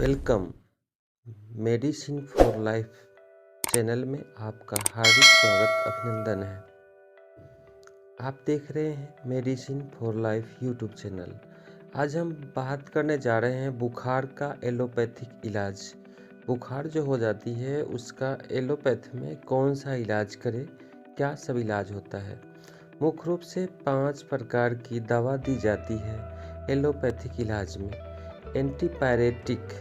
Welcome medicine for life channel में आपका हार्दिक स्वागत अभिनंदन है। आप देख रहे हैं medicine for life YouTube channel. आज हम बात करने जा रहे हैं बुखार का एलोपैथिक इलाज। बुखार जो हो जाती है उसका एलोपैथ में कौन सा इलाज करें, क्या सब इलाज होता है। मुख्य रूप से 5 प्रकार की दवा दी जाती है एलोपैथिक इलाज में। एंटीपायरेटिक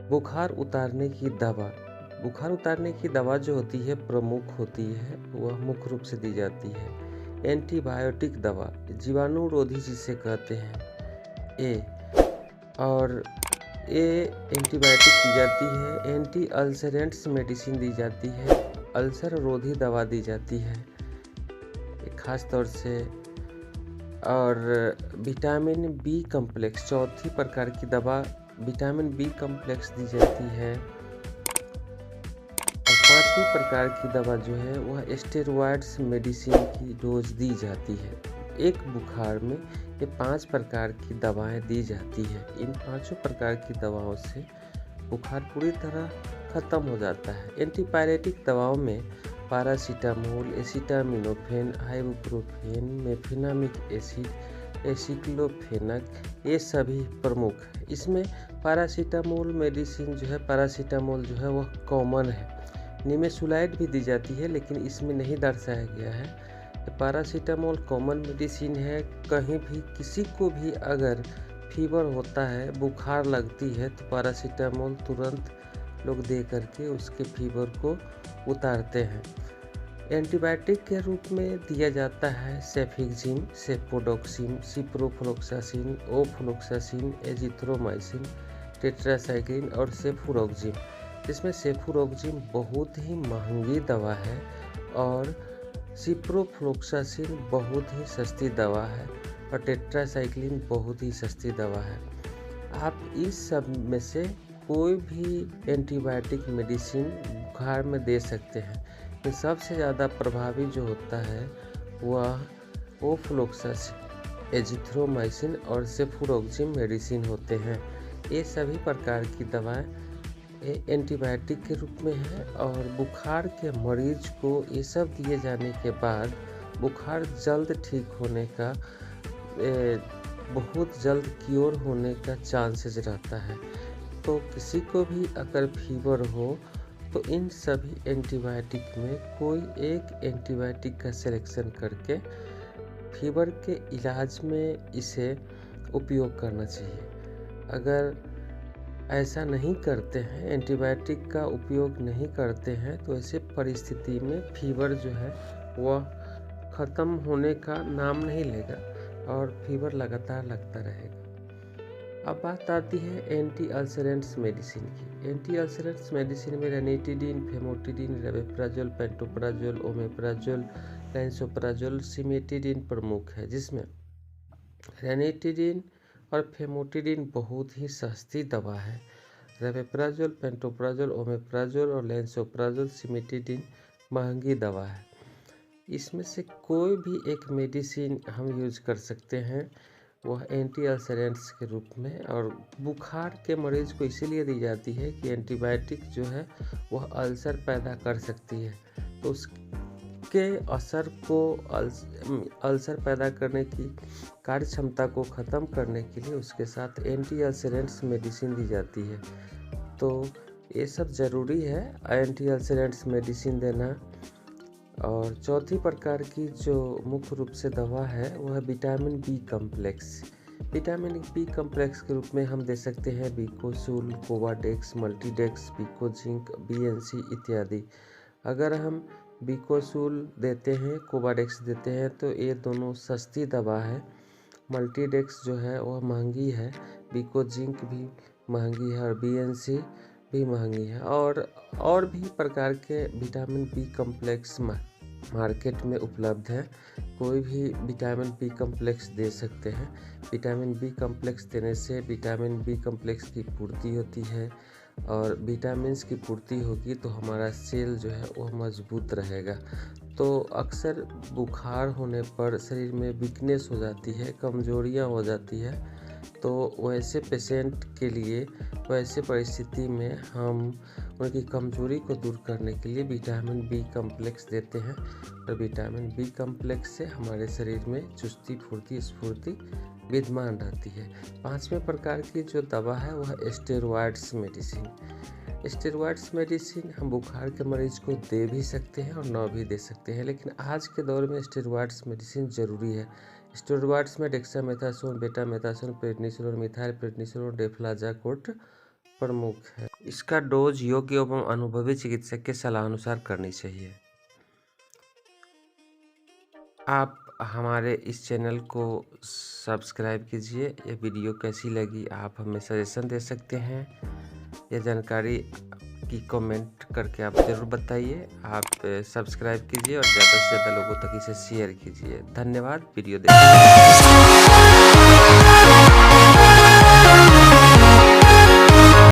बुखार उतारने की दवा जो होती है प्रमुख होती है, वह मुख्य रूप से दी जाती है। एंटीबायोटिक दवा जीवाणुरोधी जिसे कहते हैं और एंटीबायोटिक दी जाती है। एंटी अल्सरेंट्स मेडिसिन दी जाती है, अल्सर रोधी दवा दी जाती है खास तौर से। और विटामिन बी कम्प्लेक्स, चौथी प्रकार की दवा विटामिन बी कम्प्लेक्स दी जाती है। और 5वीं प्रकार की दवा जो है वह स्टेरॉइड्स मेडिसिन की डोज दी जाती है। एक बुखार में ये 5 प्रकार की दवाएं दी जाती है। इन 5 प्रकार की दवाओं से बुखार पूरी तरह खत्म हो जाता है। एंटीपायरेटिक दवाओं में paracetamol, acetaminophen, ibuprofen, mefenamic acid, aceclofenac, ये सभी प्रमुख है। इसमें पैरासीटामोल मेडिसिन जो है वह कॉमन है। निमेसुलाइड भी दी जाती है लेकिन इसमें नहीं दर्शाया गया है। पैरासीटामोल कॉमन मेडिसिन है। कहीं भी किसी को भी अगर फीवर होता है, बुखार लगती है, तो पैरासीटामोल तुरंत लोग दे करके उसके फीवर को उतारते हैं। एंटीबायोटिक के रूप में दिया जाता है cefixime, cefpodoxime, ciprofloxacin, ofloxacin, azithromycin, tetracycline और सेफुरोक्सिम। इसमें सेफुरोक्सिम बहुत ही महंगी दवा है और सिप्रोफ्लोक्सासिन बहुत ही सस्ती दवा है और टेट्रासाइक्लिन बहुत ही सस्ती दवा है। आप इस सब में से कोई भी एंटीबायोटिक मेडिसिन बुखार में दे सकते हैं। तो सबसे ज़्यादा प्रभावी जो होता है वह ओफ्लोक्सासिन, एजिथ्रोमाइसिन और सेफुरोक्सिम मेडिसिन होते हैं। ये सभी प्रकार की दवाएं एंटीबायोटिक के रूप में है और बुखार के मरीज को ये सब दिए जाने के बाद बुखार जल्द ठीक होने का बहुत जल्द क्योर होने का चांसेस रहता है। तो किसी को भी अगर फीवर हो तो इन सभी एंटीबायोटिक में कोई एक एंटीबायोटिक का सिलेक्शन करके फीवर के इलाज में इसे उपयोग करना चाहिए। अगर ऐसा नहीं करते हैं, एंटीबायोटिक का उपयोग नहीं करते हैं, तो ऐसे परिस्थिति में फीवर जो है वह ख़त्म होने का नाम नहीं लेगा और फीवर लगातार लगता रहेगा। अब बात आती है एंटी अल्सरेंट्स मेडिसिन की। एंटी अल्सरेंट्स मेडिसिन में ranitidine, famotidine, rabeprazole, pantoprazole, omeprazole, lansoprazole, cimetidine प्रमुख है। जिसमें रेनिटिडीन और फेमोटिडीन बहुत ही सस्ती दवा है। रेवेप्राजोल, पेंटोप्राजोल, ओमेप्राजोल और लैंसोप्राजोल, सिमेटिडीन महंगी दवा है। इसमें से कोई भी एक मेडिसिन हम यूज कर सकते हैं, वह एंटी अल्सरेंट्स के रूप में। और बुखार के मरीज को इसीलिए दी जाती है कि एंटीबायोटिक जो है वह अल्सर पैदा कर सकती है, तो उसके असर को अल्सर पैदा करने की कार्य क्षमता को ख़त्म करने के लिए उसके साथ एंटी अल्सरेंट्स मेडिसिन दी जाती है। तो ये सब ज़रूरी है एंटी अल्सरेंट्स मेडिसिन देना। और चौथी प्रकार की जो मुख्य रूप से दवा है वह vitamin B complex. Vitamin B complex के रूप में हम दे सकते हैं बिकोसूल, कोवाडेक्स, मल्टीडेक्स, बिकोजिंक, बीएनसी इत्यादि। अगर हम बिकोसूल देते हैं, कोवाडेक्स देते हैं तो ये दोनों सस्ती दवा है। मल्टीडेक्स जो है वह महंगी है, बिकोजिंक भी महंगी है और बीएनसी भी महंगी है। और भी प्रकार के विटामिन बी कम्प्लेक्स मार्केट में उपलब्ध है। कोई भी विटामिन बी कम्प्लेक्स दे सकते हैं। विटामिन बी कम्प्लेक्स देने से विटामिन बी कम्प्लेक्स की पूर्ति होती है और विटामिन्स की पूर्ति होगी तो हमारा सेल जो है वह मजबूत रहेगा। तो अक्सर बुखार होने पर शरीर में वीकनेस हो जाती है, कमजोरियाँ हो जाती है, तो वैसे पेशेंट के लिए वैसे परिस्थिति में हम उनकी कमज़ोरी को दूर करने के लिए विटामिन बी कम्प्लेक्स देते हैं। और विटामिन बी कम्प्लेक्स से हमारे शरीर में चुस्ती फुर्ती स्फूर्ति विद्यमान रहती है। 5वें प्रकार की जो दवा है वह स्टेरॉयड्स मेडिसिन। स्टेरॉयड्स मेडिसिन हम बुखार के मरीज को दे भी सकते हैं और ना भी दे सकते हैं, लेकिन आज के दौर में स्टेरॉयड्स मेडिसिन ज़रूरी है। स्टेरॉयड्स में dexamethasone, betamethasone, prednisolone, methyl prednisolone, deflazacort प्रमुख है। इसका डोज योग्य एवं अनुभवी चिकित्सक के सलाह अनुसार करनी चाहिए। आप हमारे इस चैनल को सब्सक्राइब कीजिए। ये वीडियो कैसी लगी आप हमें सजेशन दे सकते हैं। यह जानकारी की कमेंट करके आप ज़रूर बताइए। आप सब्सक्राइब कीजिए और ज़्यादा से ज़्यादा लोगों तक इसे शेयर कीजिए। धन्यवाद वीडियो देखने के लिए।